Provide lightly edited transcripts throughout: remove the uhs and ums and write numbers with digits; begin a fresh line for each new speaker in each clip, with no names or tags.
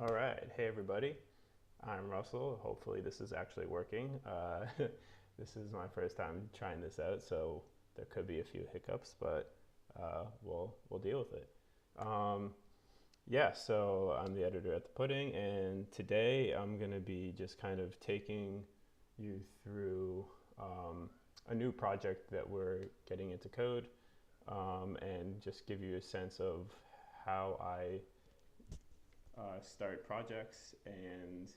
All right. Hey, everybody. I'm Russell. Hopefully, this is actually working. This is my first time trying this out, so there could be a few hiccups, but we'll deal with it. Um, yeah, so I'm the editor at The Pudding, and today I'm going to be just kind of taking you through a new project that we're getting into code and just give you a sense of how I start projects and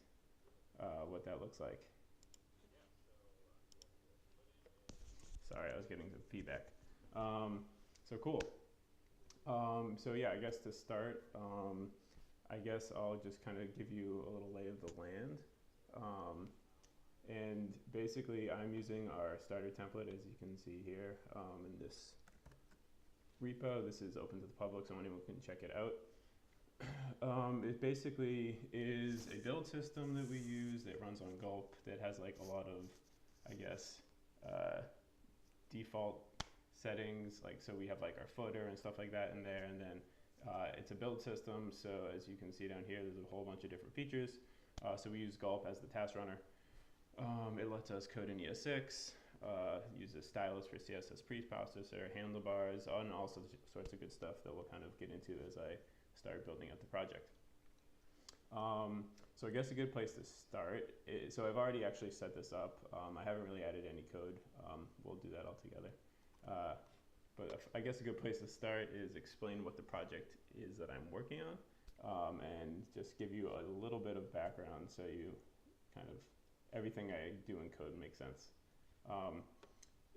what that looks like. Sorry, I was getting some feedback. So cool. So yeah, I guess to start, I guess I'll just kind of give you a little lay of the land. Um, and basically, I'm using our starter template, as you can see here in this repo. This is open to the public, so anyone can check it out. It basically is a build system that we use that runs on Gulp that has like a lot of, I guess, uh, default settings. Like, so we have like our footer and stuff like that in there, and then it's a build system. So as you can see down here, there's a whole bunch of different features. So we use Gulp as the task runner. It lets us code in ES6, use a stylus for CSS preprocessor, handlebars, and all sorts of good stuff that we'll kind of get into as I start building out the project. So I guess a good place to start is, so I've already actually set this up. I haven't really added any code. We'll do that all together. But I guess a good place to start is explain what the project is that I'm working on, and just give you a little bit of background so you kind of, everything I do in code makes sense.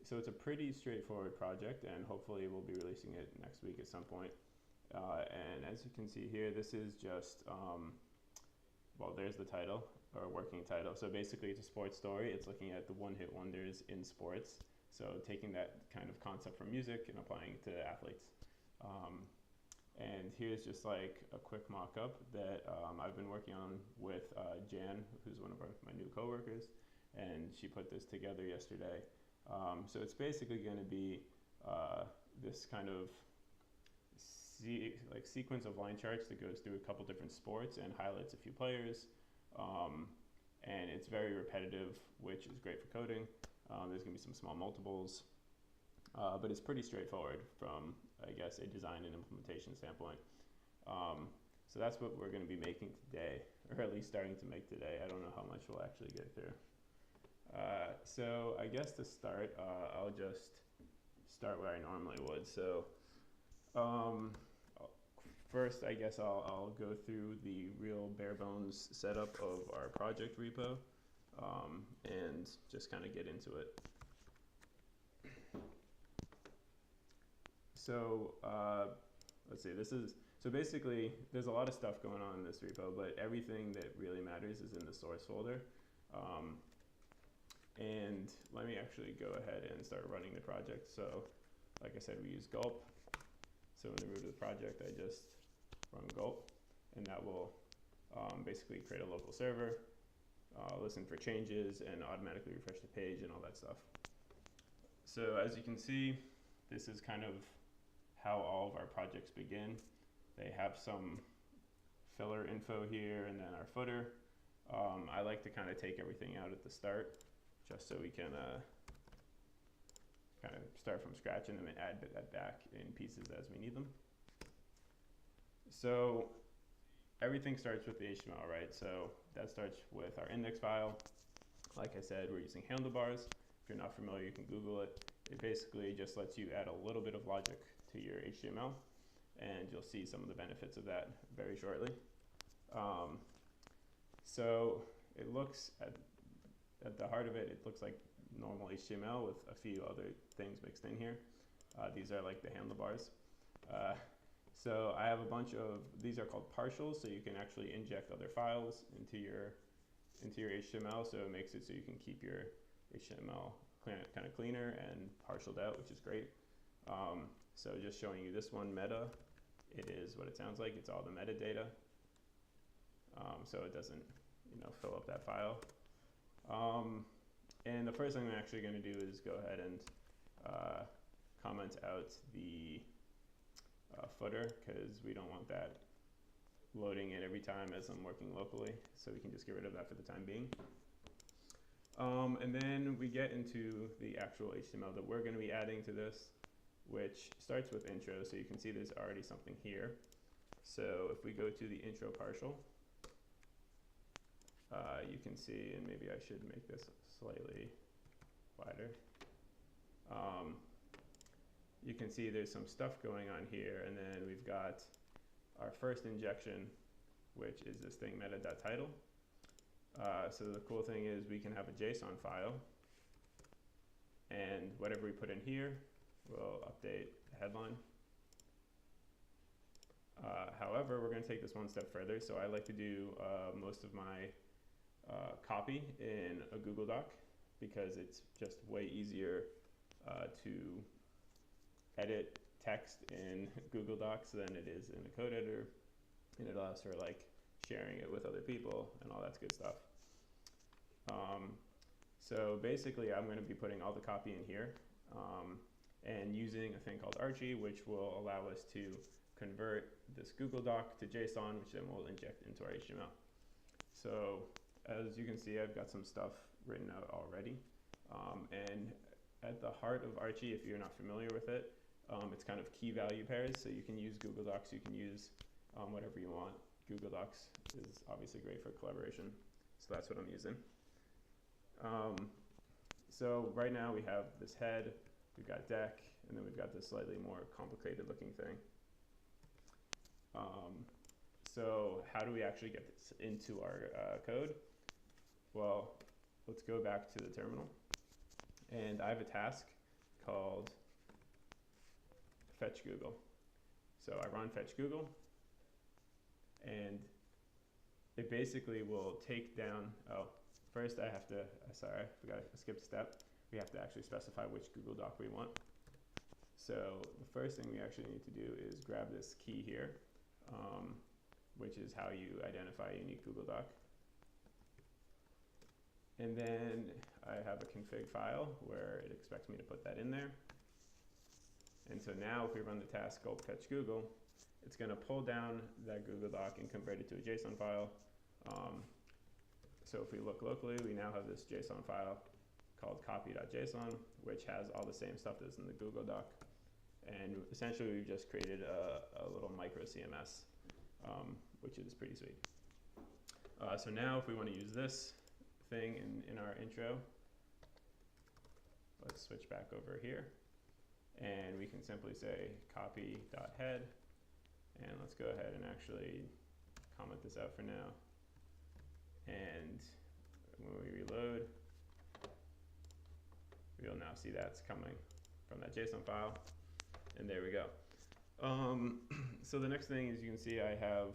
So it's a pretty straightforward project, and hopefully we'll be releasing it next week at some point. And as you can see here, this is just, well, there's the title, or working title. So basically it's a sports story. It's looking at the one-hit wonders in sports. So taking that kind of concept from music and applying it to athletes. And here's just like a quick mock-up that I've been working on with Jan, who's one of my new coworkers, and she put this together yesterday. So it's basically going to be this kind of sequence of line charts that goes through a couple different sports and highlights a few players. And it's very repetitive, which is great for coding. There's going to be some small multiples, but it's pretty straightforward from, I guess, a design and implementation standpoint. So that's what we're going to be making today, or at least starting to make today. I don't know how much we'll actually get through. So I guess to start, I'll just start where I normally would. So first, I guess I'll go through the real bare bones setup of our project repo, and just kind of get into it. So let's see, so basically there's a lot of stuff going on in this repo, but everything that really matters is in the source folder. And let me actually go ahead and start running the project. So like I said, we use Gulp. So in the root of the project, I just run Gulp, and that will basically create a local server, listen for changes, and automatically refresh the page and all that stuff. So as you can see, this is kind of how all of our projects begin. They have some filler info here and then our footer. I like to kind of take everything out at the start just so we can kind of start from scratch and then add that back in pieces as we need them. So everything starts with the HTML, right? So that starts with our index file. Like I said, we're using handlebars. If you're not familiar, you can Google it. It basically just lets you add a little bit of logic to your HTML, and you'll see some of the benefits of that very shortly. So it looks, at the heart of it, it looks like normal HTML with a few other things mixed in here. These are like the handlebars. So I have a bunch of, these are called partials, so you can actually inject other files into your HTML, so it makes it so you can keep your HTML kind of cleaner and partialed out, which is great. So just showing you this one, meta, it is what it sounds like. It's all the metadata, so it doesn't, fill up that file. And the first thing I'm actually going to do is go ahead and comment out the footer, because we don't want that loading it every time as I'm working locally, so we can just get rid of that for the time being. And then we get into the actual HTML that we're going to be adding to this, which starts with intro. So you can see there's already something here. So if we go to the intro partial, you can see, and maybe I should make this slightly wider. You can see there's some stuff going on here, and then we've got our first injection, which is this thing meta.title. So the cool thing is we can have a JSON file, and whatever we put in here will update the headline. However, we're going to take this one step further. So I like to do most of my copy in a Google Doc, because it's just way easier to edit text in Google Docs than it is in a code editor, and it allows for like sharing it with other people and all that good stuff. So basically I'm going to be putting all the copy in here and using a thing called Archie, which will allow us to convert this Google Doc to JSON, which then we'll inject into our HTML. So as you can see, I've got some stuff written out already. And at the heart of Archie, if you're not familiar with it, it's kind of key value pairs. So you can use Google Docs, you can use whatever you want. Google Docs is obviously great for collaboration, so that's what I'm using. So right now we have this head, we've got deck, and then we've got this slightly more complicated looking thing. So how do we actually get this into our code? Well, let's go back to the terminal, and I have a task called fetch Google. So I run fetch Google, and it basically will take down, first I have to, sorry, I forgot, I skipped a step. We have to actually specify which Google Doc we want. So the first thing we actually need to do is grab this key here, which is how you identify a unique Google Doc. And then I have a config file where it expects me to put that in there. And so now if we run the task called fetch Google, it's going to pull down that Google Doc and convert it to a JSON file. So if we look locally, we now have this JSON file called copy.json, which has all the same stuff that's in the Google Doc. And essentially we've just created a little micro CMS, which is pretty sweet. So now if we want to use this thing in our intro, let's switch back over here. And we can simply say copy.head, and let's go ahead and actually comment this out for now. And when we reload, we'll now see that's coming from that JSON file, and there we go. So the next thing is, you can see I have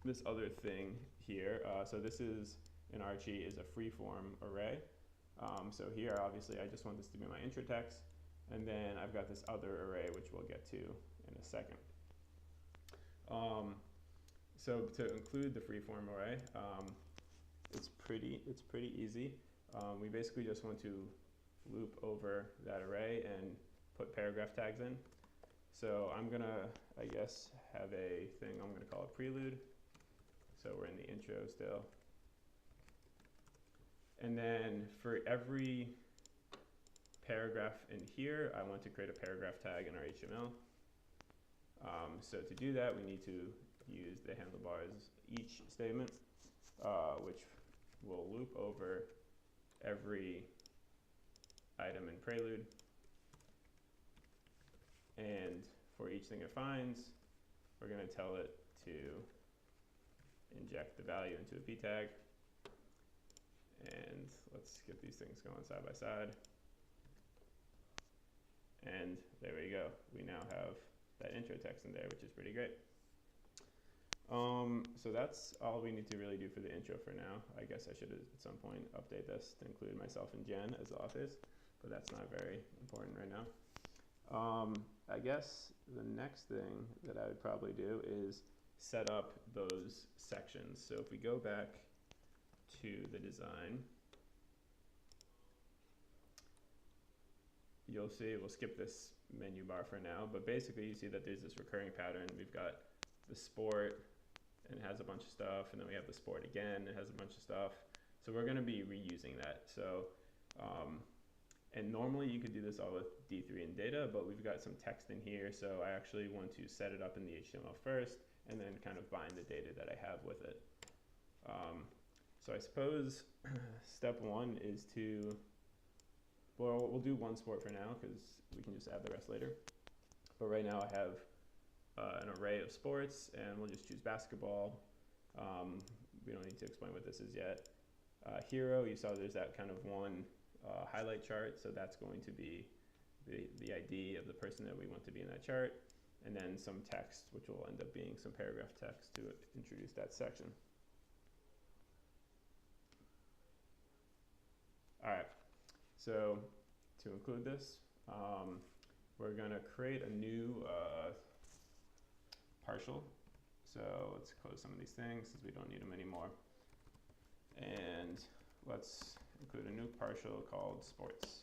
this other thing here. So this is, in Archie, is a freeform array. So here, obviously, I just want this to be my intro text. And then I've got this other array, which we'll get to in a second. So to include the freeform array, it's pretty easy. We basically just want to loop over that array and put paragraph tags in. So I'm gonna, I guess, have a thing I'm gonna call a prelude. So we're in the intro still. And then for every paragraph in here, I want to create a paragraph tag in our HTML. So to do that, we need to use the handlebars each statement, which will loop over every item in prelude. And for each thing it finds, we're going to tell it to inject the value into a p tag. And let's get these things going side by side. And there we go. We now have that intro text in there, which is pretty great. So that's all we need to really do for the intro for now. I guess I should at some point update this to include myself and Jen as the authors, but that's not very important right now. I guess the next thing that I would probably do is set up those sections. So if we go back to the design, you'll see, we'll skip this menu bar for now, but basically you see that there's this recurring pattern. We've got the sport, and it has a bunch of stuff, and then we have the sport again, it has a bunch of stuff. So we're going to be reusing that. So, and normally you could do this all with D3 and data, but we've got some text in here, so I actually want to set it up in the HTML first, and then kind of bind the data that I have with it. So I suppose step one is to, well, we'll do one sport for now because we can just add the rest later. But right now I have an array of sports, and we'll just choose basketball. We don't need to explain what this is yet. Hero, you saw there's that kind of one highlight chart, so that's going to be the ID of the person that we want to be in that chart, and then some text, which will end up being some paragraph text to introduce that section. All right, so to include this, we're going to create a new partial. So let's close some of these things since we don't need them anymore. And let's include a new partial called sports.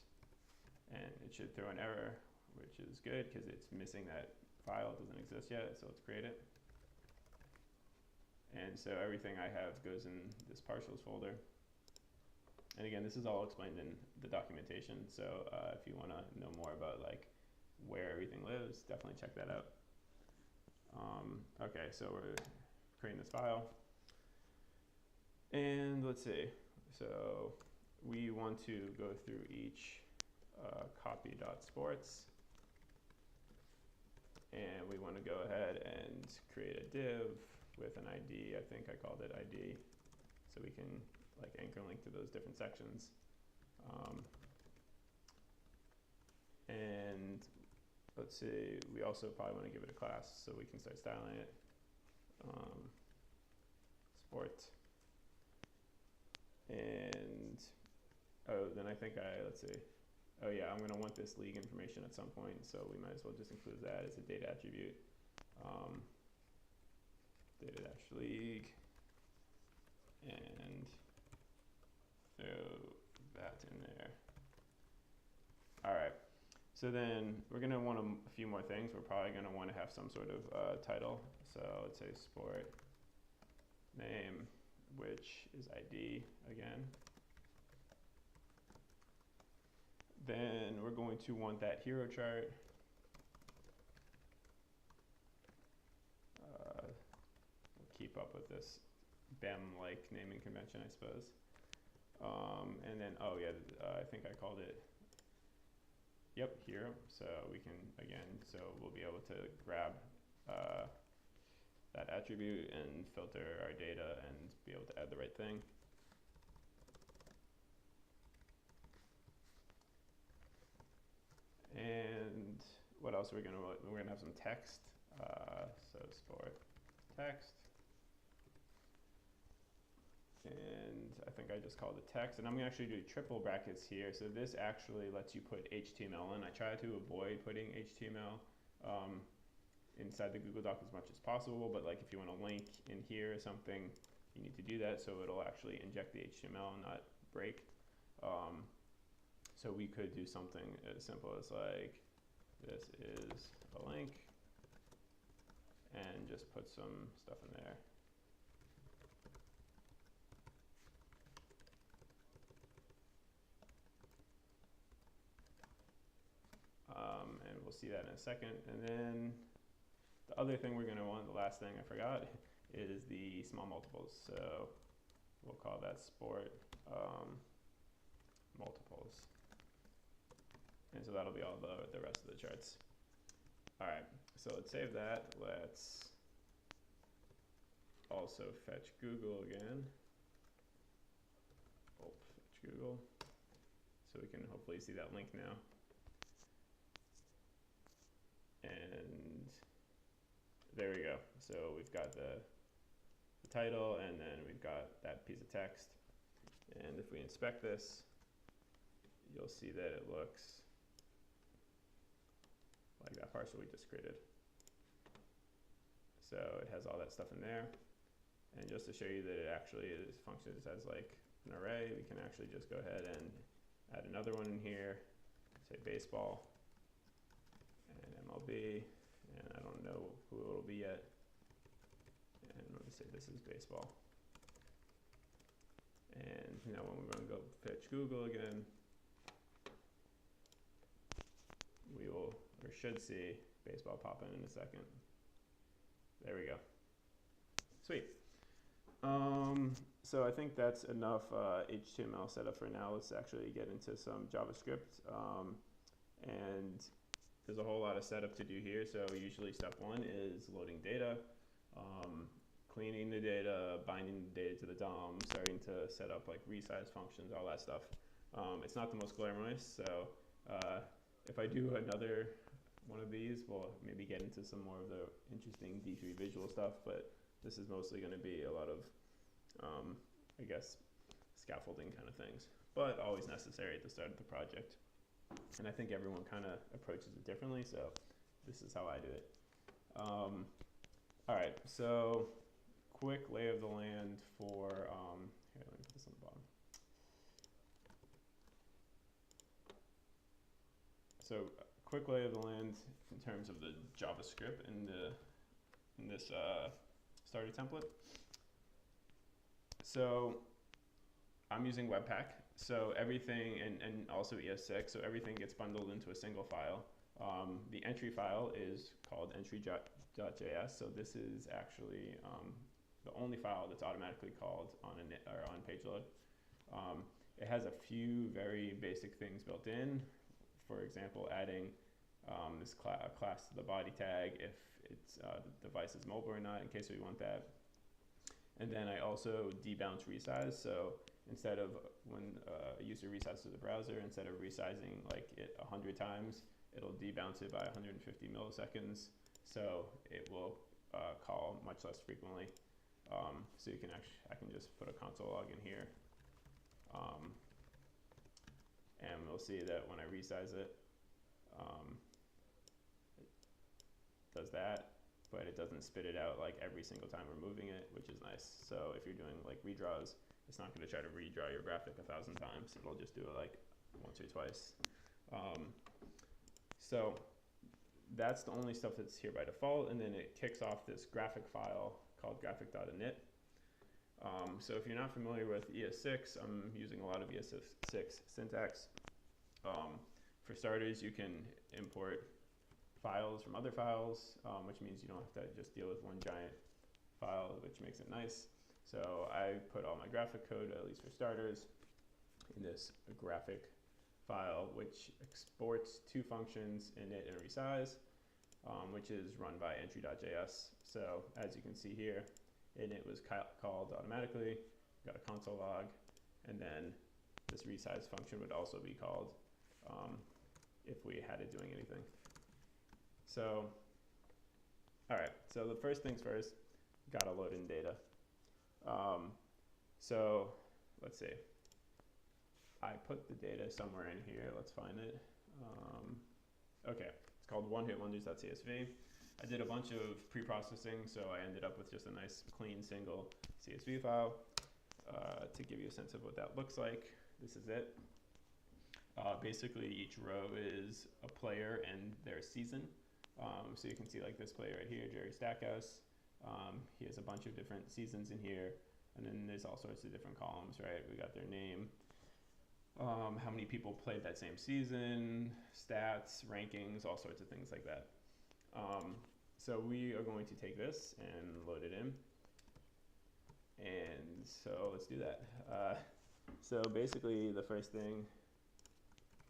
And it should throw an error, which is good because it's missing that file. It doesn't exist yet, so let's create it. And so everything I have goes in this partials folder. And again, this is all explained in the documentation. So if you want to know more about like where everything lives, definitely check that out. Okay, so we're creating this file. And let's see. So we want to go through each copy.sports. And we want to go ahead and create a div with an ID. I think I called it ID. So we can like anchor link to those different sections. And let's see, we also probably want to give it a class so we can start styling it. Sport. And, oh, then I think let's see. Oh yeah, I'm going to want this league information at some point, so we might as well just include that as a data attribute. Data-league. And throw that in there. All right. So then we're going to want a few more things. We're probably going to want to have some sort of title. So let's say sport name, which is ID again. Then we're going to want that hero chart. We'll keep up with this BEM-like naming convention, I suppose. And then, oh yeah, I think I called it, yep, hero. So we can, again, so we'll be able to grab that attribute and filter our data and be able to add the right thing. And what else are we going to, we're going to have some text. So sport text. And I think I just called it text, and I'm going to actually do triple brackets here. So this actually lets you put HTML in. I try to avoid putting HTML inside the Google Doc as much as possible, but like if you want to link in here or something, you need to do that so it'll actually inject the HTML and not break. So we could do something as simple as like, this is a link, and just put some stuff in there. And we'll see that in a second. And then the other thing we're going to want, the last thing I forgot, is the small multiples. So we'll call that sport multiples. And so that'll be all the rest of the charts. All right, so let's save that. Let's also fetch Google again. Oh, fetch Google. So we can hopefully see that link now. And there we go. So we've got the title, and then we've got that piece of text. And if we inspect this, you'll see that it looks like that parcel we just created. So it has all that stuff in there. And just to show you that it actually is functions as like an array, we can actually just go ahead and add another one in here, say baseball, and MLB, and I don't know who it'll be yet. And let me say this is baseball. And now when we run go fetch Google again, we will, or should see, baseball pop in a second. There we go. Sweet. So I think that's enough HTML setup for now. Let's actually get into some JavaScript. And there's a whole lot of setup to do here. So usually step one is loading data, cleaning the data, binding the data to the DOM, starting to set up like resize functions, all that stuff. It's not the most glamorous, so if I do another one of these, we'll maybe get into some more of the interesting D3 visual stuff, but this is mostly going to be a lot of, I guess, scaffolding kind of things, but always necessary at the start of the project. And I think everyone kind of approaches it differently, so this is how I do it. All right, so quick lay of the land for, here, let me put this on the bottom. So quick lay of the land in terms of the JavaScript in this starter template. So I'm using Webpack, so everything, and also ES6, so everything gets bundled into a single file. The entry file is called entry.js, so this is actually the only file that's automatically called on page load. It has a few very basic things built in. For example, adding this class to the body tag if it's the device is mobile or not, in case we want that. And then I also debounce resize, so instead of when a user resizes to the browser, instead of resizing like it 100 times, it'll debounce it by 150 milliseconds, so it will call much less frequently. So you can I can just put a console log in here, and we'll see that when I resize it, it does that, but it doesn't spit it out like every single time we're moving it, which is nice. So if you're doing like redraws, it's not going to try to redraw your graphic 1,000 times. It'll just do it like once or twice. So that's the only stuff that's here by default, and then it kicks off this graphic file called graphic.init. So if you're not familiar with ES6, I'm using a lot of ES6 syntax. For starters, you can import files from other files, which means you don't have to just deal with one giant file, which makes it nice. So I put all my graphic code, at least for starters, in this graphic file, which exports two functions, init and resize, which is run by entry.js. So as you can see here, init was called automatically, got a console log, and then this resize function would also be called if we had it doing anything. So, all right, so the first things first, gotta load in data. So let's see. I put the data somewhere in here. Let's find it. Okay, it's called onehitwonders.csv. I did a bunch of pre-processing, so I ended up with just a nice, clean, single CSV file. To give you a sense of what that looks like, this is it. Basically, each row is a player and their season. So you can see like this player right here, Jerry Stackhouse. He has a bunch of different seasons in here, and then there's all sorts of different columns, right? We got their name, how many people played that same season, stats, rankings, all sorts of things like that. So we are going to take this and load it in. And so let's do that. So basically the first thing,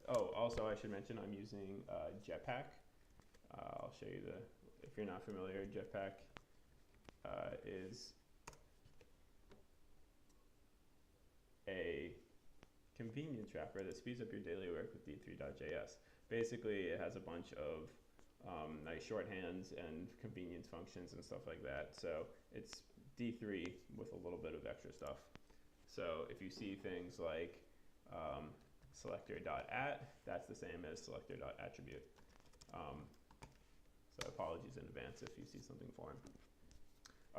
oh, also I should mention I'm using Jetpack. I'll show you if you're not familiar, Jetpack is a convenience wrapper that speeds up your daily work with D3.js. Basically, it has a bunch of nice shorthands and convenience functions and stuff like that. So it's D3 with a little bit of extra stuff. So if you see things like selector.at, that's the same as selector.attribute. So apologies in advance if you see something foreign.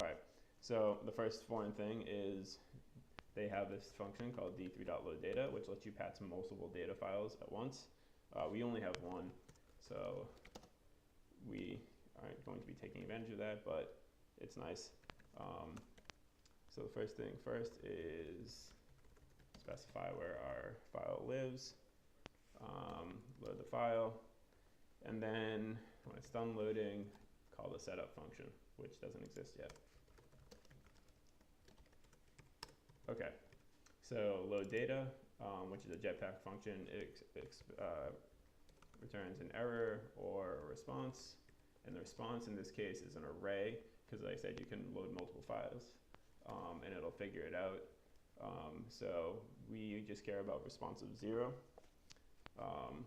All right, so the first foreign thing is they have this function called d3.loaddata, which lets you pass multiple data files at once. We only have one, so we aren't going to be taking advantage of that, but it's nice. So the first thing first is specify where our file lives, load the file, and then when it's done loading, call the setup function, which doesn't exist yet. Okay, so load data, which is a Jetpack function. It returns an error or a response, and the response in this case is an array, because like I said, you can load multiple files, and it'll figure it out. So we just care about response of 0. 1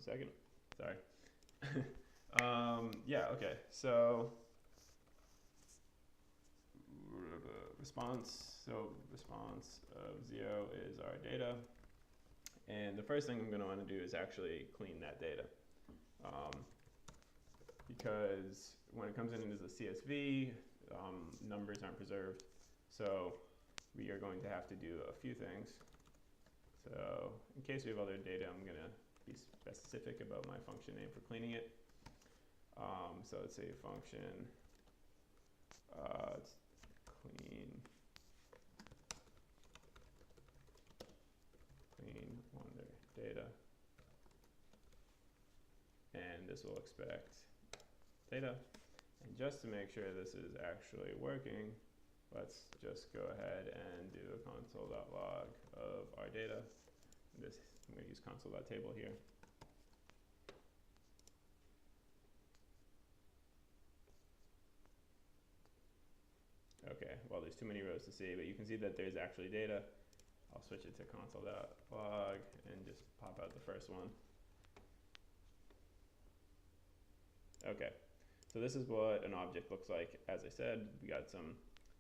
second, sorry. Yeah, okay, so response of 0 is our data. And the first thing I'm going to want to do is actually clean that data. Because when it comes in as a CSV, numbers aren't preserved. So we are going to have to do a few things. So in case we have other data, I'm going to be specific about my function name for cleaning it. So let's say function it's clean wonder data, and this will expect data. And just to make sure this is actually working, let's just go ahead and do a console.log of our data. I'm going to use console.table here. Okay, well, there's too many rows to see, but you can see that there's actually data. I'll switch it to console.log and just pop out the first one. Okay, so this is what an object looks like. As I said, we got some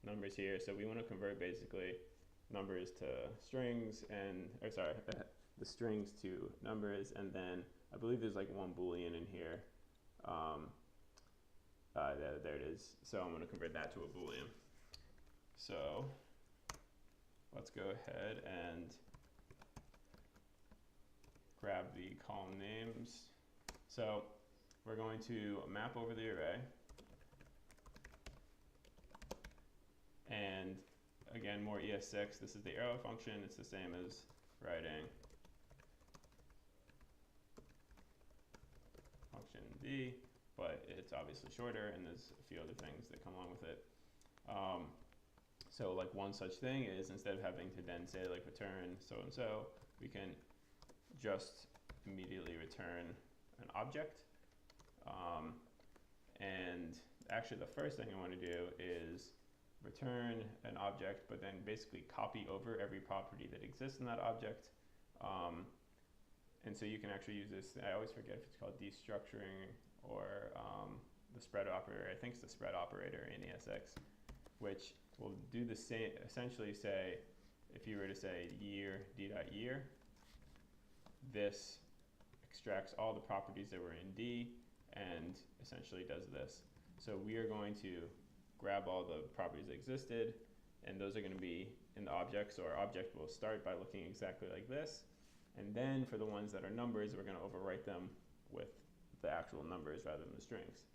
numbers here, so we want to convert basically numbers to strings, and the strings to numbers, and then I believe there's like one boolean in here. There it is. So I'm going to convert that to a boolean. So let's go ahead and grab the column names. So we're going to map over the array. And again, more ES6. This is the arrow function. It's the same as writing function D, but it's obviously shorter, and there's a few other things that come along with it. So like one such thing is, instead of having to then say like return so-and-so, we can just immediately return an object. And actually the first thing I want to do is return an object, but then basically copy over every property that exists in that object. And so you can actually use this. I always forget if it's called destructuring or the spread operator. I think it's the spread operator in ESX, which will do the same, essentially say, if you were to say year, d.year, this extracts all the properties that were in D and essentially does this. So we are going to grab all the properties that existed, and those are going to be in the object. So our object will start by looking exactly like this. And then for the ones that are numbers, we're going to overwrite them with the actual numbers rather than the strings.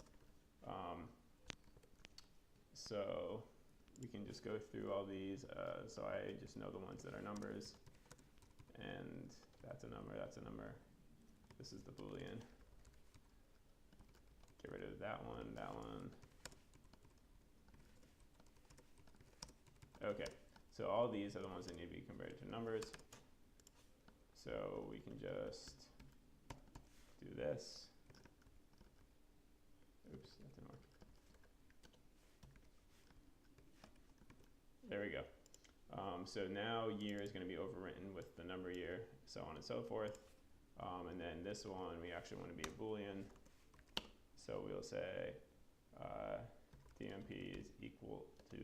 So we can just go through all these. So I just know the ones that are numbers. And that's a number, that's a number. This is the Boolean. Get rid of that one, that one. Okay, so all these are the ones that need to be converted to numbers. So we can just do this. Oops, that didn't work. There we go. So now year is going to be overwritten with the number year, so on and so forth. And then this one, we actually want to be a Boolean. So we'll say DMP is equal to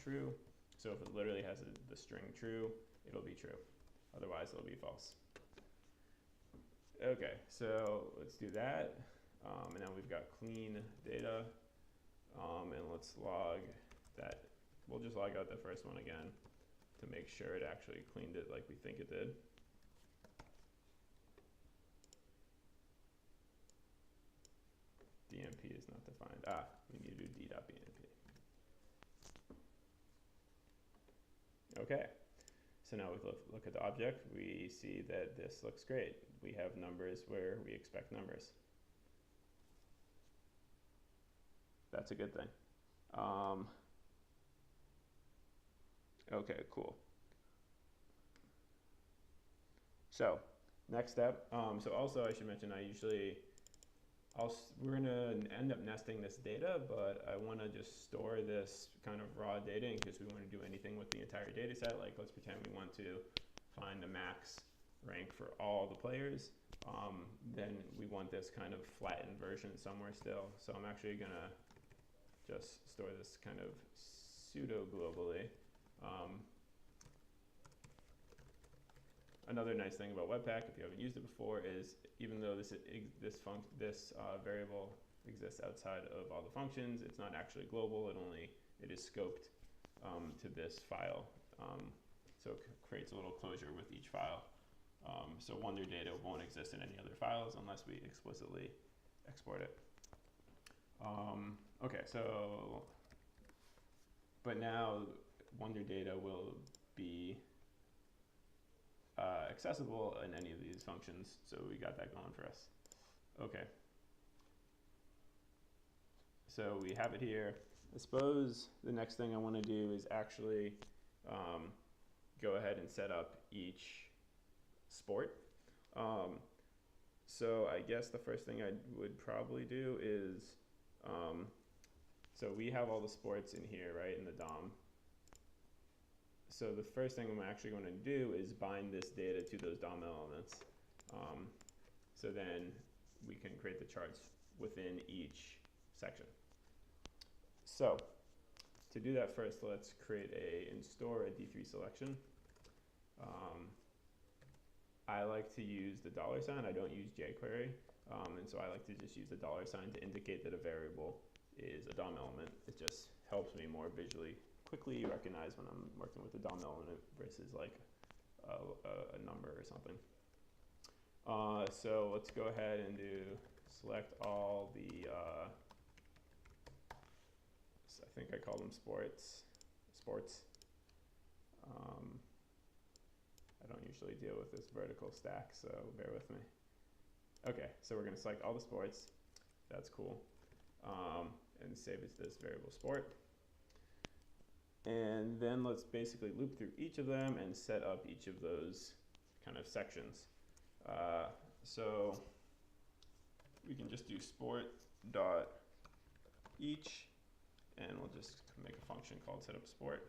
true. So if it literally has the string true, it'll be true. Otherwise, it'll be false. Okay, so let's do that. And now we've got clean data. And let's log that. We'll just log out the first one again to make sure it actually cleaned it like we think it did. BNP is not defined. We need to do d.bnp. Okay, so now we look at the object. We see that this looks great. We have numbers where we expect numbers. That's a good thing. Okay, cool. So next step. So also I should mention we're gonna end up nesting this data, but I want to just store this kind of raw data in case we want to do anything with the entire data set. Like let's pretend we want to find a max rank for all the players. Then we want this kind of flattened version somewhere still. So I'm actually gonna just store this kind of pseudo globally. Another nice thing about Webpack, if you haven't used it before, is even though this variable exists outside of all the functions, it's not actually global. It is scoped to this file. So it creates a little closure with each file. So Wonder data won't exist in any other files unless we explicitly export it. Okay, so but now Wonder data will be accessible in any of these functions, so we got that going for us. Okay. So we have it here. I suppose the next thing I want to do is actually go ahead and set up each sport. So I guess the first thing I would probably do is, so we have all the sports in here, right, in the DOM. So the first thing I'm actually going to do is bind this data to those DOM elements. So then we can create the charts within each section. So to do that first, let's create and store a D3 selection. I like to use the $sign. I don't use jQuery. And so I like to just use the $sign to indicate that a variable is a DOM element. It just helps me more visually quickly recognize when I'm working with a DOM element versus like a number or something. So let's go ahead and select all the, I think I call them sports. I don't usually deal with this vertical stack, so bear with me. Okay, so we're going to select all the sports. That's cool. And save it to this variable sport. And then let's basically loop through each of them and set up each of those kind of sections. So we can just do sport.each, and we'll just make a function called setUpSport.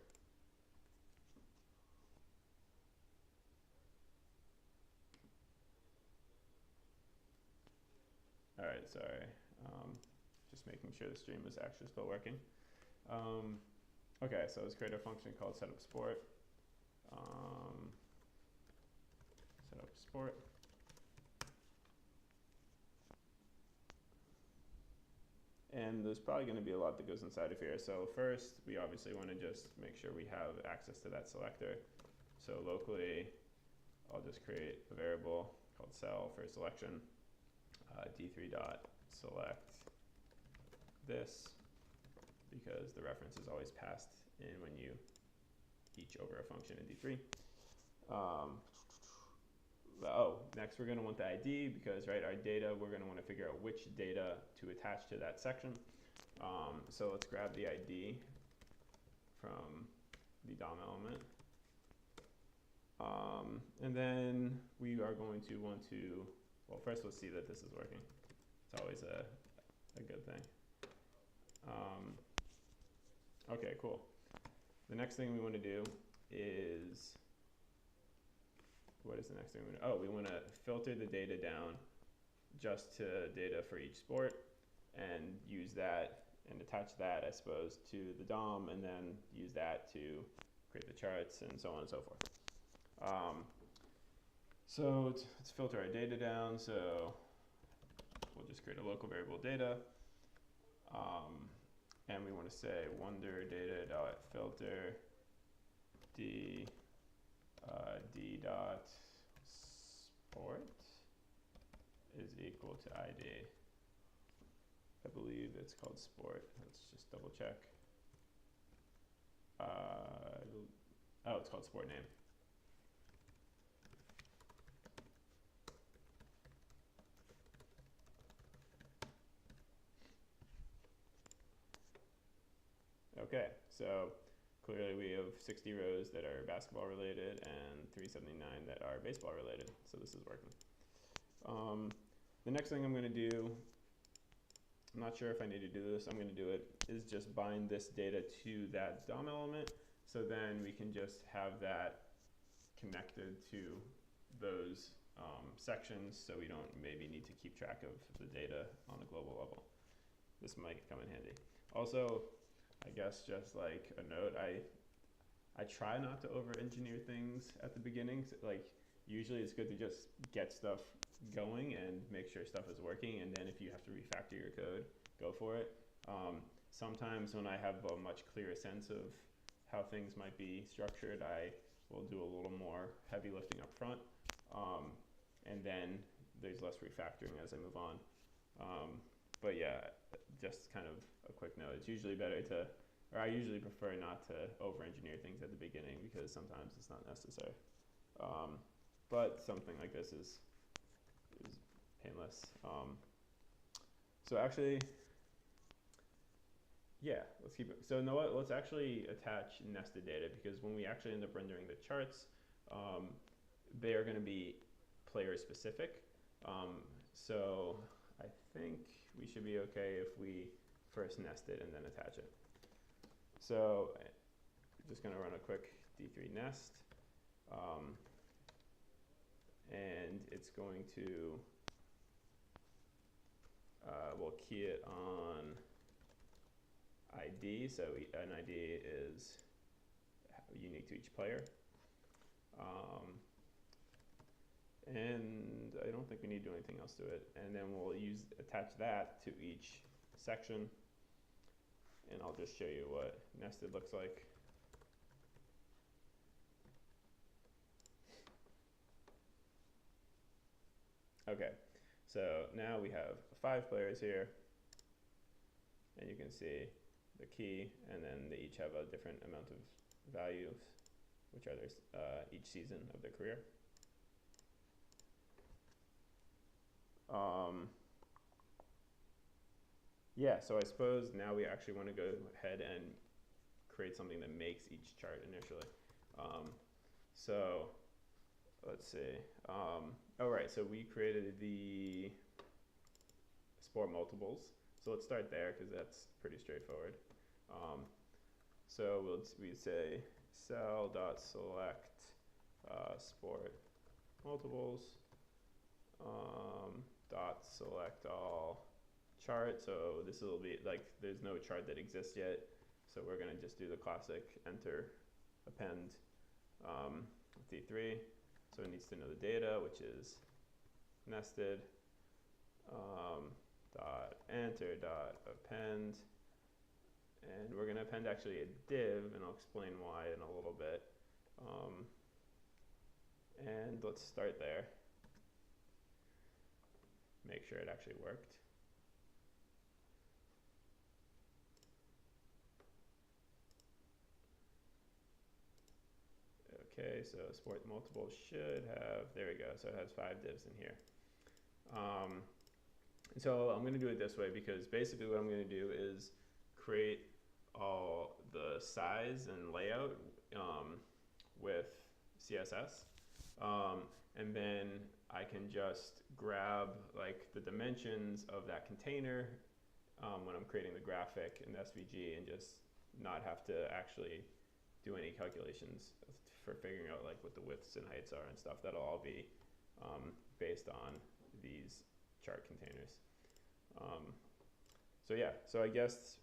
All right, sorry. Just making sure the stream is actually still working. Okay, so let's create a function called setUpSport. setUpSport. And there's probably going to be a lot that goes inside of here. So first, we obviously want to just make sure we have access to that selector. So locally, I'll just create a variable called cell for selection. D3.select this, because the reference is always passed in when you each over a function in D3. Next we're going to want the ID because, right, our data, we're going to want to figure out which data to attach to that section. So let's grab the ID from the DOM element. And then we are going to want to, well, first let's see that this is working. It's always a good thing. Okay, cool. The next thing we want to do is, what is the next thing we want to, we want to filter the data down just to data for each sport and use that and attach that, I suppose, to the DOM and then use that to create the charts and so on and so forth. So let's filter our data down. So we'll just create a local variable data. And we want to say wonder data.filter d dot sport is equal to ID. I believe it's called sport. Let's just double check. Oh, it's called sport name. Okay, so clearly we have 60 rows that are basketball related and 379 that are baseball related. So this is working. The next thing I'm going to do, I'm not sure if I need to do this, I'm going to do it, is just bind this data to that DOM element. So then we can just have that connected to those sections, so we don't maybe need to keep track of the data on a global level. This might come in handy. Also, I guess just like a note, I try not to over-engineer things at the beginning. Like usually it's good to just get stuff going and make sure stuff is working, and then if you have to refactor your code, go for it. Sometimes when I have a much clearer sense of how things might be structured, I will do a little more heavy lifting up front, and then there's less refactoring as I move on. But yeah, just kind of a quick note, it's usually better to, or I usually prefer not to over-engineer things at the beginning because sometimes it's not necessary. But something like this is painless. So actually, yeah, let's keep it. So know what? Let's actually attach nested data, because when we actually end up rendering the charts, they are going to be player specific. So I think we should be okay if we first nest it and then attach it. So I'm just going to run a quick D3 nest, and it's going to, we'll key it on ID, so an ID is unique to each player. And I don't think we need to do anything else to it. And then we'll attach that to each section. And I'll just show you what nested looks like. Okay, so now we have 5 players here. And you can see the key, and then they each have a different amount of values, which are their, each season of their career. Yeah, so I suppose now we actually want to go ahead and create something that makes each chart initially. So let's see. All right, so we created the sport multiples. So let's start there because that's pretty straightforward. So we'd say cell.select sport multiples dot select all chart. So this will be like, there's no chart that exists yet, so we're going to just do the classic enter append D3. So it needs to know the data, which is nested dot enter dot append, and we're going to append actually a div, and I'll explain why in a little bit. And let's start there. Make sure it actually worked. Okay, so sport multiple should have, there we go, so it has 5 divs in here. So I'm going to do it this way, because basically what I'm going to do is create all the size and layout with CSS, and then I can just grab like the dimensions of that container when I'm creating the graphic in the SVG, and just not have to actually do any calculations for figuring out like what the widths and heights are and stuff. That'll all be based on these chart containers. So yeah, so I guess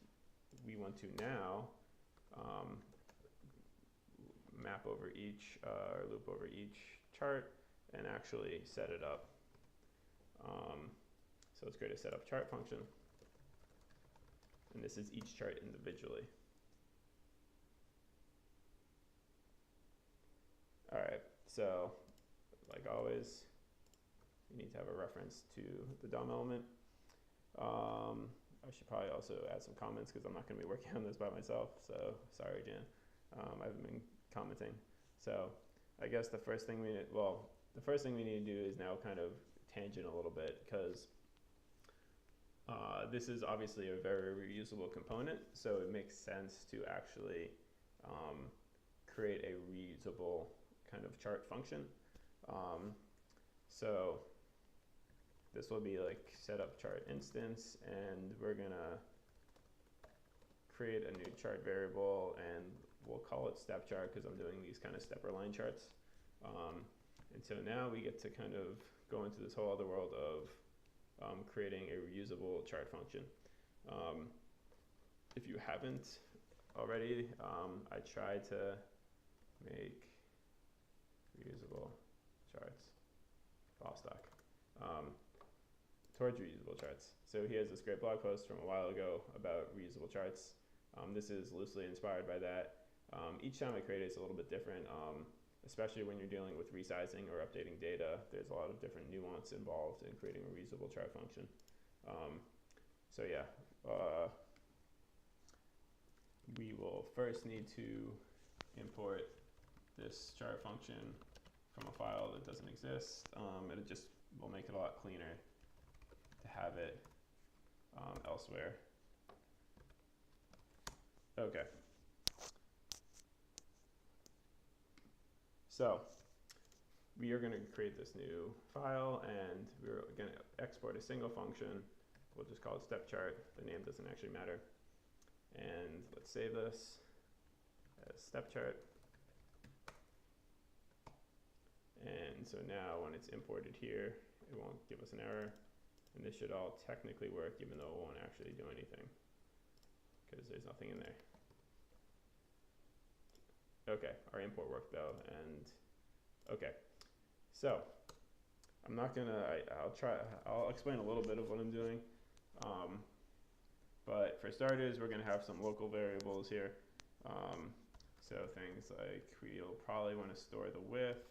we want to now map over each, or loop over each chart and actually set it up. So let's create a setup chart function. And this is each chart individually. All right, so like always, you need to have a reference to the DOM element. I should probably also add some comments because I'm not going to be working on this by myself. So sorry, Jan. I haven't been commenting. So I guess the first thing we need to do is now kind of tangent a little bit, because this is obviously a very reusable component, so it makes sense to actually create a reusable kind of chart function. So this will be like setup chart instance, and we're gonna create a new chart variable, and we'll call it step chart because I'm doing these kind of stepper line charts. And so now we get to kind of go into this whole other world of creating a reusable chart function. If you haven't already, I tried to make reusable charts file stock towards reusable charts. So he has this great blog post from a while ago about reusable charts. This is loosely inspired by that. Each time I create it, it's a little bit different, especially when you're dealing with resizing or updating data. There's a lot of different nuance involved in creating a reusable chart function. So yeah, we will first need to import this chart function from a file that doesn't exist. It just will make it a lot cleaner to have it elsewhere. Okay. So we are going to create this new file, and we're going to export a single function. We'll just call it step chart. The name doesn't actually matter. And let's save this as step chart. And so now when it's imported here, it won't give us an error. And this should all technically work, even though it won't actually do anything, because there's nothing in there. Okay, our import worked though, and okay. So I'm not gonna, I'll explain a little bit of what I'm doing. But for starters, we're gonna have some local variables here. So things like we'll probably wanna store the width.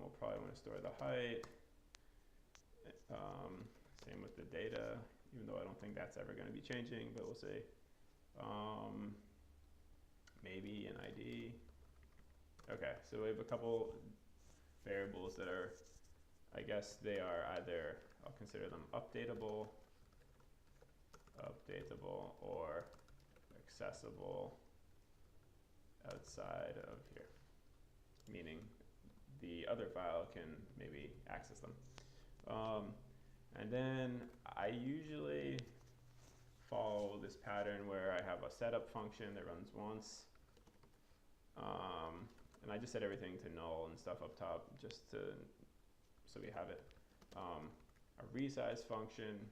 We'll probably wanna store the height. Same with the data, even though I don't think that's ever gonna be changing, but we'll see. Maybe an ID. Okay, so we have a couple variables that are, I guess they are either, I'll consider them updatable, or accessible outside of here, meaning the other file can maybe access them. And then I usually follow this pattern where I have a setup function that runs once, and I just set everything to null and stuff up top just to, so we have it. A resize function,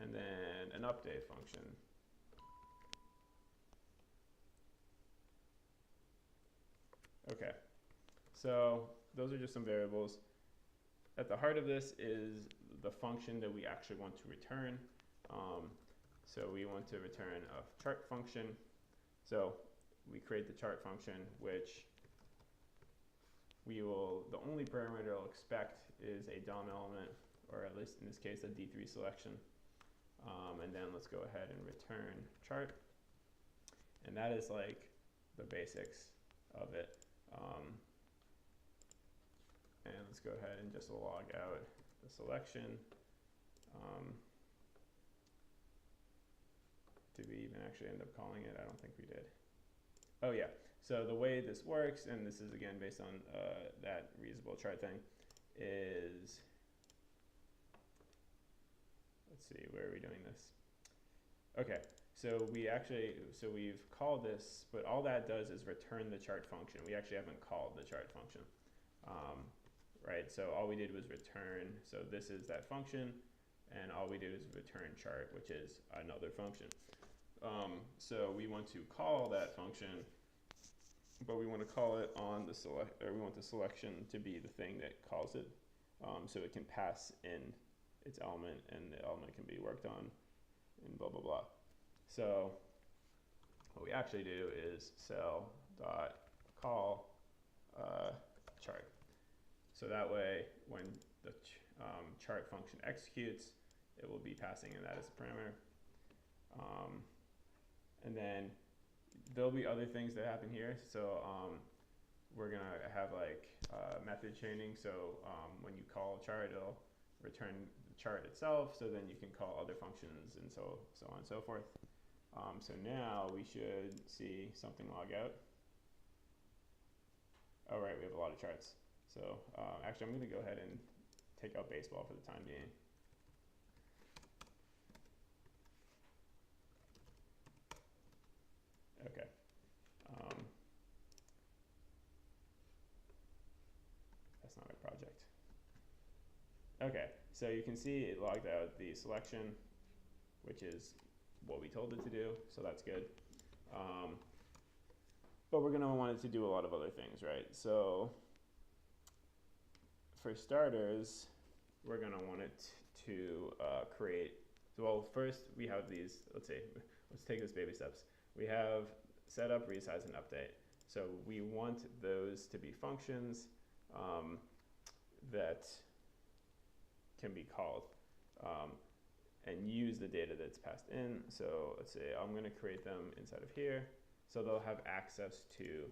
and then an update function. Okay, so those are just some variables. At the heart of this is the function that we actually want to return. So we want to return a chart function. So we create the chart function, which we will, the only parameter it'll expect is a DOM element, or at least in this case, a D3 selection. And then let's go ahead and return chart. And that is like the basics of it. And let's go ahead and just log out the selection. Did we even actually end up calling it? I don't think we did. Oh yeah, so the way this works, and this is again based on that reusable chart thing, is, let's see, where are we doing this? Okay, so we've called this, but all that does is return the chart function. We actually haven't called the chart function, right? So all we did was return, so this is that function, and all we did is return chart, which is another function. So we want to call that function, but we want to call it on the select, or we want the selection to be the thing that calls it, so it can pass in its element, and the element can be worked on, and blah blah blah. So what we actually do is cell.call chart. So that way, when the chart function executes, it will be passing in that as a parameter. And then there'll be other things that happen here. So we're gonna have like method chaining. So when you call chart, it'll return the chart itself. So then you can call other functions and so on and so forth. So now we should see something log out. Oh right, we have a lot of charts. So actually, I'm gonna go ahead and take out baseball for the time being. Okay. That's not a project. Okay, so you can see it logged out the selection, which is what we told it to do, so that's good. But we're gonna want it to do a lot of other things, right? So for starters, we're gonna want it to create, well, first we have these, let's take this baby steps. We have setup, resize, and update. So we want those to be functions that can be called and use the data that's passed in. So let's say I'm gonna create them inside of here. So they'll have access to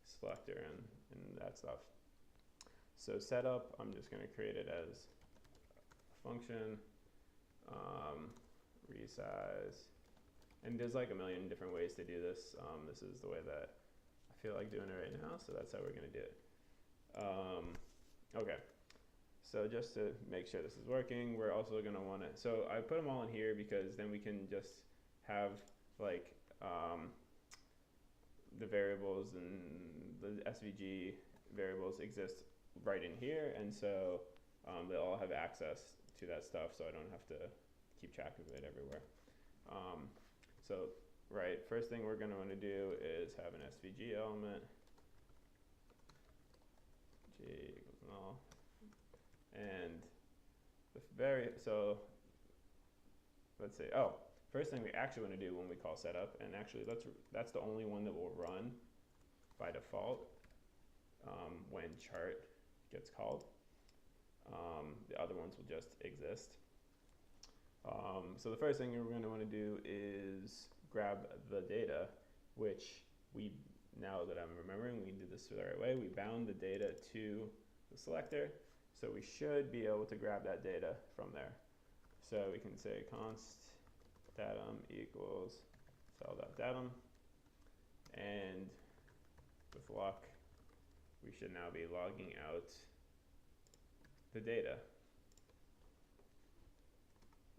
selector and that stuff. So setup, I'm just gonna create it as a function, resize, and there's like a million different ways to do this. This is the way that I feel like doing it right now, so that's how we're gonna do it. Okay, so just to make sure this is working, we're also gonna wanna, so I put them all in here because then we can just have like the variables and the SVG variables exist right in here, and so they all have access to that stuff, so I don't have to keep track of it everywhere. So, right, first thing we're gonna wanna do is have an SVG element, G equals null, and so let's say, first thing we actually wanna do when we call setup, and actually that's the only one that will run by default when chart gets called. The other ones will just exist. So the first thing we're going to want to do is grab the data, which now that I'm remembering, we did this the right way. We bound the data to the selector, so we should be able to grab that data from there. So we can say const datum equals cell.datum, and with luck, we should now be logging out the data.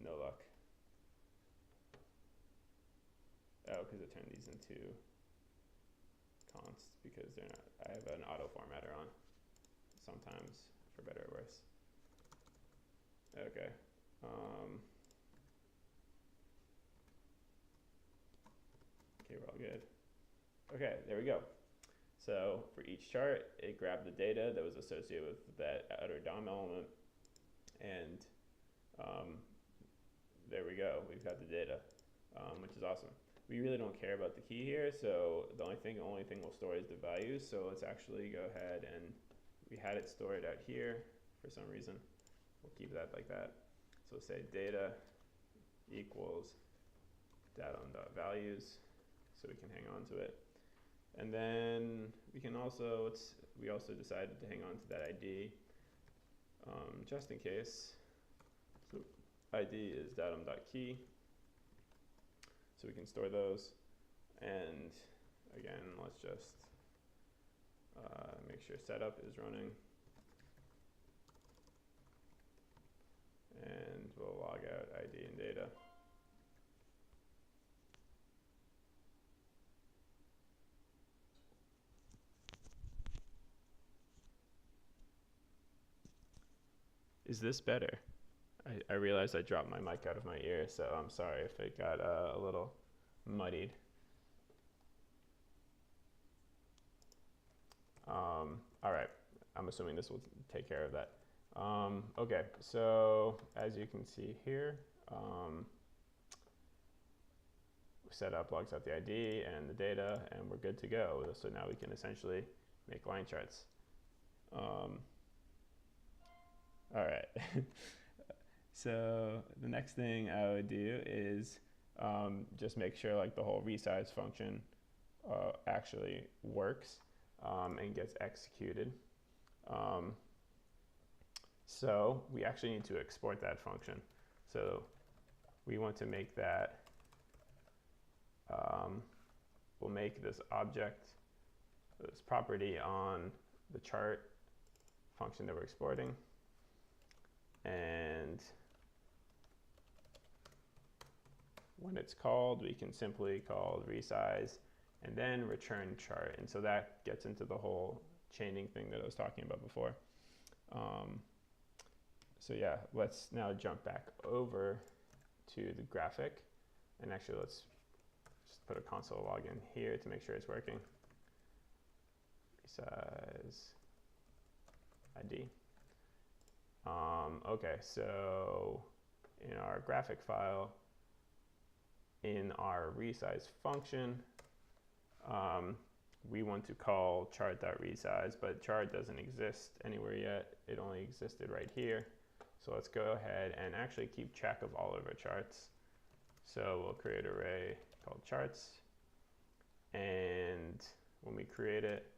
No luck. Oh, because it turned these into const because they're not, I have an auto formatter on sometimes, for better or worse. Okay. Okay, we're all good. Okay, there we go. So for each chart, it grabbed the data that was associated with that outer DOM element, and there we go. We've got the data, which is awesome. We really don't care about the key here, so the only thing we'll store is the values. So let's actually go ahead and we had it stored out here for some reason. We'll keep that like that. So say data equals datum.values, so we can hang on to it. And then we can also, we also decided to hang on to that ID just in case. So ID is datum.key, so we can store those. And again, let's just make sure setup is running. And we'll log out ID and data. Is this better? I realized I dropped my mic out of my ear, so I'm sorry if it got a little muddied. All right, I'm assuming this will take care of that. Okay, so as you can see here, setup logs out the ID and the data, and we're good to go. So now we can essentially make line charts. All right. So the next thing I would do is just make sure like the whole resize function actually works and gets executed. So we actually need to export that function. So we want to make that, we'll make this object, this property on the chart function that we're exporting. And when it's called, we can simply call resize and then return chart. And so that gets into the whole chaining thing that I was talking about before. So yeah, let's now jump back over to the graphic. And actually, let's just put a console log in here to make sure it's working. Resize ID. Okay, so in our graphic file, in our resize function, we want to call chart.resize, but chart doesn't exist anywhere yet. It only existed right here. So let's go ahead and actually keep track of all of our charts. So we'll create an array called charts. And when we create it,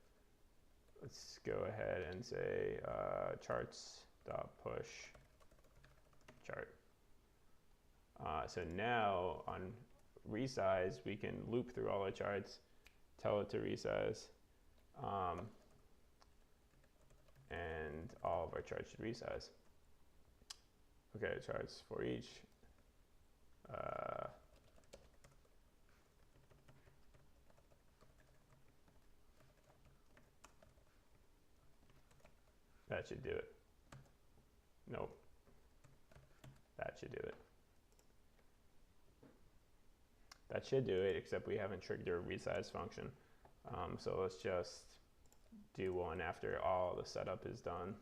let's go ahead and say charts.push chart. So now on resize, we can loop through all our charts, tell it to resize, and all of our charts should resize. Okay, charts for each. That should do it. Nope. That should do it. That should do it, except we haven't triggered a resize function. So let's just do one after all the setup is done.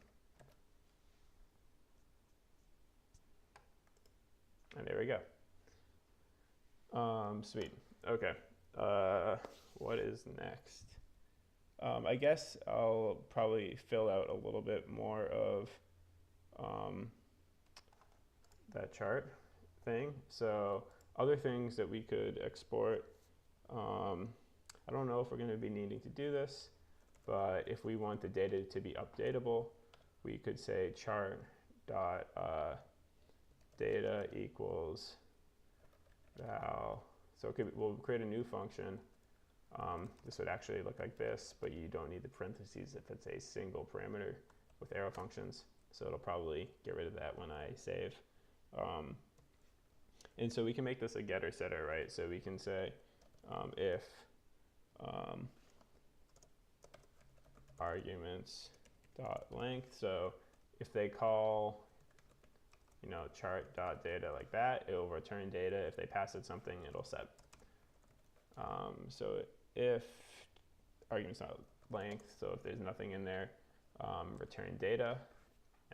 And there we go. Sweet. Okay. What is next? I guess I'll probably fill out a little bit more of that chart thing. So other things that we could export, I don't know if we're going to be needing to do this, but if we want the data to be updatable, we could say chart dot data equals val. So we'll create a new function. This would actually look like this, but you don't need the parentheses if it's a single parameter with arrow functions. So it'll probably get rid of that when I save. And so we can make this a getter setter, right? So we can say if arguments dot length. So if they call, you know, chart dot data like that, it will return data. If they pass it something, it'll set. So if arguments dot length, so if there's nothing in there, return data.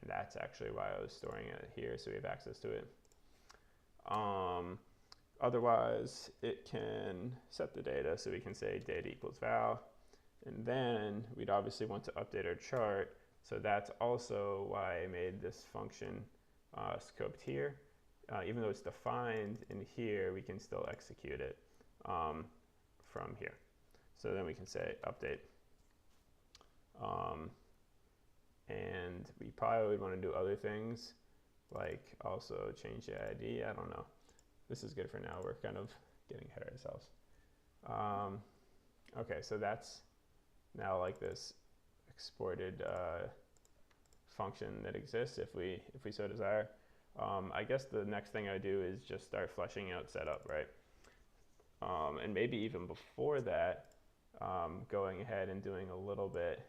And that's actually why I was storing it here, so we have access to it. Otherwise, it can set the data, so we can say data equals val. And then we'd obviously want to update our chart. So that's also why I made this function scoped here. Even though it's defined in here, we can still execute it from here. So then we can say update. And we probably would want to do other things, like also change the ID. I don't know. This is good for now. We're kind of getting ahead of ourselves. Okay, so that's now like this exported function that exists if we so desire. I guess the next thing I do is just start fleshing out setup, right? And maybe even before that, going ahead and doing a little bit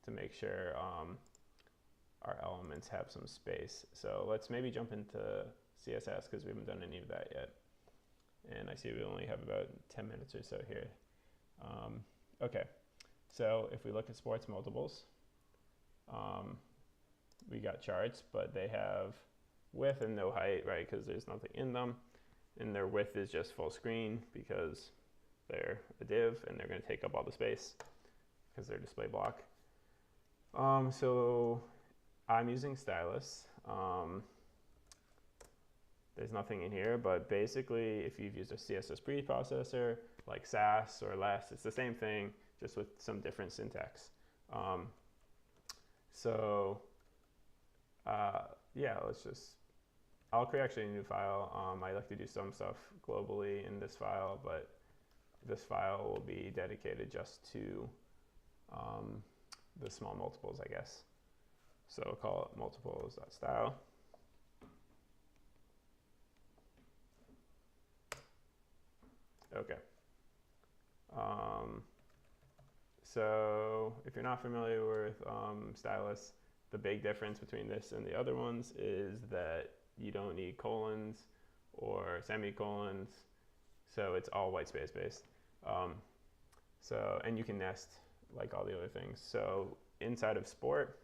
to make sure our elements have some space. So let's maybe jump into CSS because we haven't done any of that yet. And I see we only have about 10 minutes or so here. Okay, so if we look at sports multiples, we got charts, but they have width and no height, right? Because there's nothing in them. And their width is just full screen because they're a div and they're going to take up all the space because they're display block. So I'm using stylus. there's nothing in here, but basically if you've used a CSS preprocessor like Sass or Less, it's the same thing, just with some different syntax. Yeah, I'll create actually a new file. I like to do some stuff globally in this file, but this file will be dedicated just to the small multiples, I guess. So I'll call it multiples.style. Okay. So if you're not familiar with stylus, the big difference between this and the other ones is that you don't need colons or semicolons, so it's all white space based. And you can nest like all the other things. So inside of sport,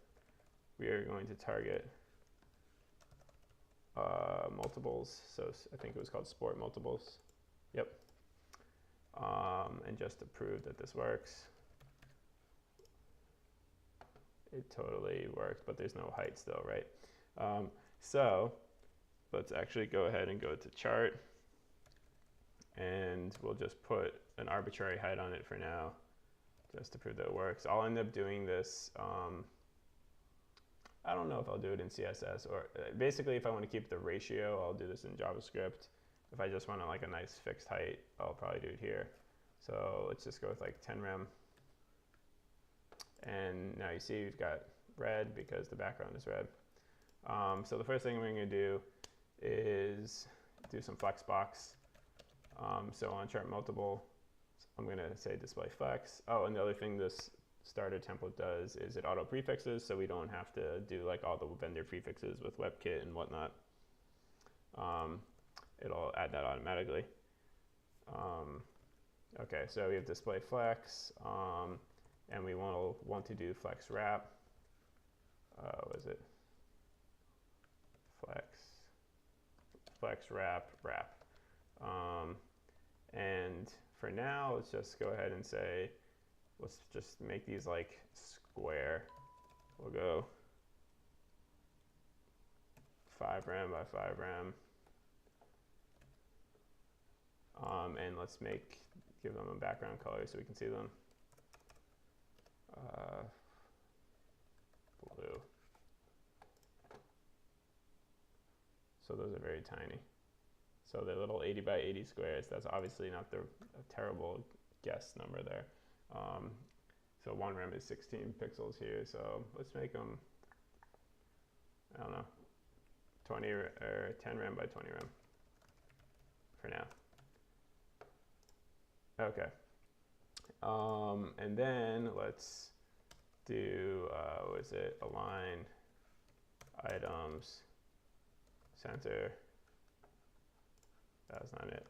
we are going to target multiples. So I think it was called sport multiples. Yep. And just to prove that this works, it totally worked, but there's no height still, right? So let's actually go ahead and go to chart, and we'll just put an arbitrary height on it for now, just to prove that it works. I'll end up doing this, I don't know if I'll do it in CSS, or basically if I want to keep the ratio, I'll do this in JavaScript. If I just want like a nice fixed height, I'll probably do it here. So let's just go with like 10 rem. And now you see we've got red because the background is red. So the first thing we're going to do is do some flexbox. So on chart multiple, I'm going to say display flex. Oh, and the other thing this starter template does is it auto prefixes, so we don't have to do like all the vendor prefixes with WebKit and whatnot. It'll add that automatically. Okay, so we have display flex, and we want to do flex wrap. What is it? Flex wrap. And for now, let's just go ahead and say, let's just make these like square. We'll go 5 rem by 5 rem. And let's give them a background color so we can see them. Blue. So those are very tiny. So they're little 80 by 80 squares. That's obviously not a terrible guess number there. So 1 rem is 16 pixels here. So let's make them, I don't know, 20 or 10 rem by 20 rem for now. Okay. And then let's do, what is it? Align items center. That's not it.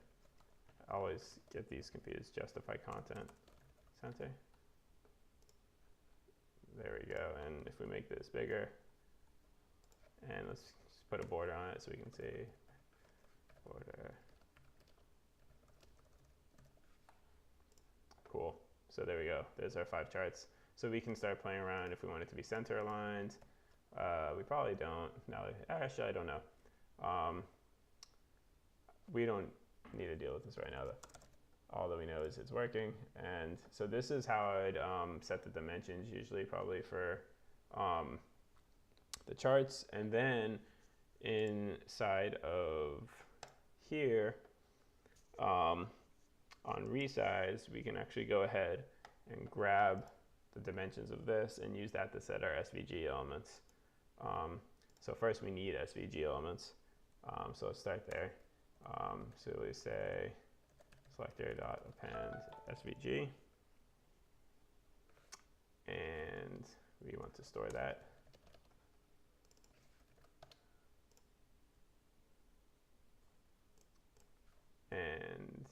I always get these confused. Justify content center. There we go. And if we make this bigger, and let's just put a border on it so we can see border. Cool. So there we go. There's our 5 charts. So we can start playing around if we want it to be center aligned. We probably don't. No, actually, I don't know. We don't need to deal with this right now, though. All that we know is it's working. And so this is how I'd set the dimensions usually, probably for the charts. And then inside of here, on resize, we can actually go ahead and grab the dimensions of this and use that to set our SVG elements. So first we need SVG elements. So let's start there. So we say selector.append SVG, and we want to store that. And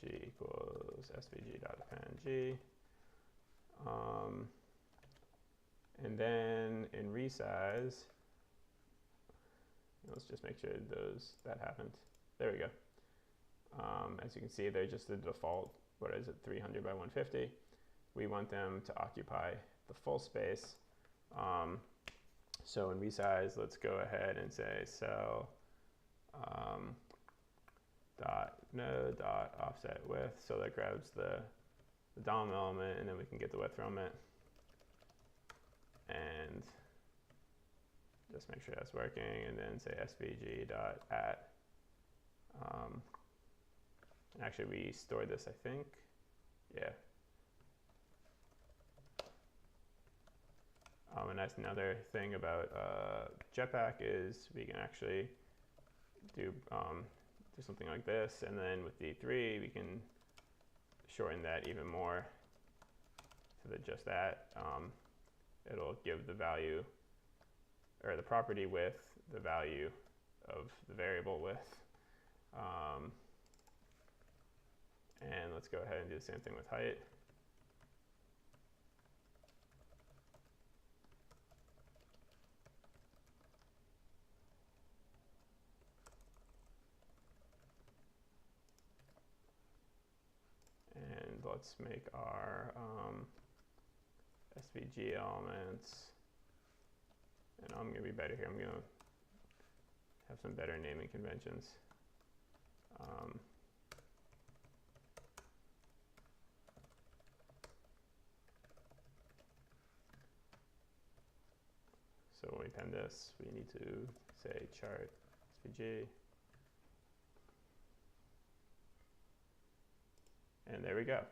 g equals svg.append g. And then in resize, let's just make sure that happened. There we go. As you can see, they're just the default, what is it, 300 by 150. We want them to occupy the full space. So in resize, let's go ahead and say cell dot node dot offset width. So that grabs the DOM element, and then we can get the width from it. And just make sure that's working, and then say svg dot at. Actually, we stored this, I think. Yeah. And that's another thing about Jetpack is we can actually do something like this, and then with D3 we can shorten that even more so that just that it'll give the value or the property width the value of the variable width. And let's go ahead and do the same thing with height. And let's make our SVG elements. And I'm going to be better here. I'm going to have some better naming conventions. So when we append this, we need to say chart SVG. And there we go.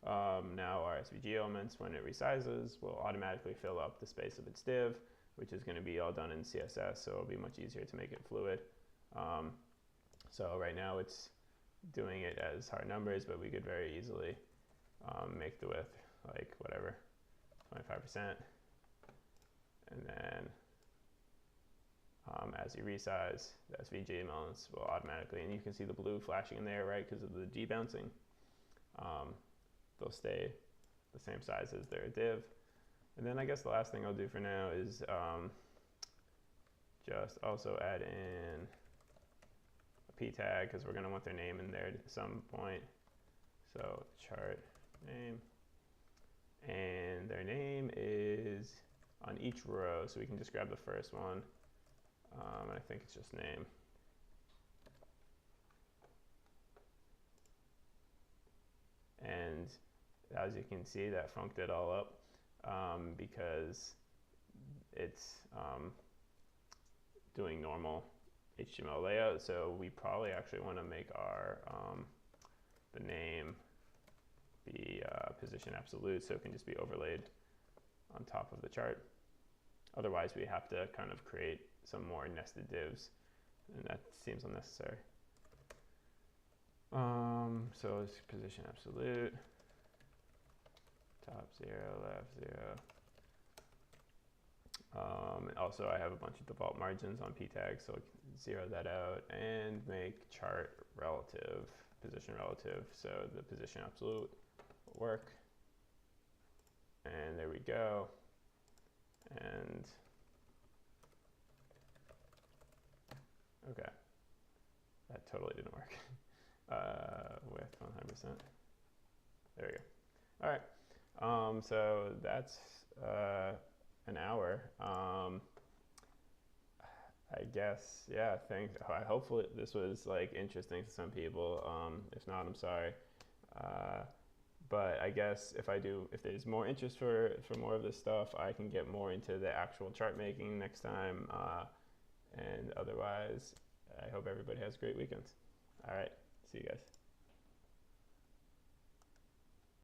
Now our SVG elements, when it resizes, will automatically fill up the space of its div, which is going to be all done in CSS, so it'll be much easier to make it fluid. So right now it's doing it as hard numbers, but we could very easily make the width like whatever, 25%. And then as you resize, the SVG elements will automatically, and you can see the blue flashing in there, right, because of the debouncing. They'll stay the same size as their div. And then I guess the last thing I'll do for now is just also add in a p tag, because we're going to want their name in there at some point. So chart name, and their name is on each row, so we can just grab the first one. I think it's just name. And as you can see, that funked it all up because it's doing normal HTML layout. So we probably actually want to make our the name be position absolute, so it can just be overlaid on top of the chart. Otherwise, we have to kind of create some more nested divs, and that seems unnecessary. So it's position absolute, top 0, left 0. Also, I have a bunch of default margins on p tags, so I can zero that out and make chart relative, position relative, so the position absolute will work. And there we go. And okay, that totally didn't work. With 100%. There we go. All right. So that's an hour. I guess, yeah, thanks. Hopefully this was like interesting to some people. If not, I'm sorry. But I guess if there's more interest for more of this stuff, I can get more into the actual chart making next time. And otherwise, I hope everybody has great weekends. All right. See you guys.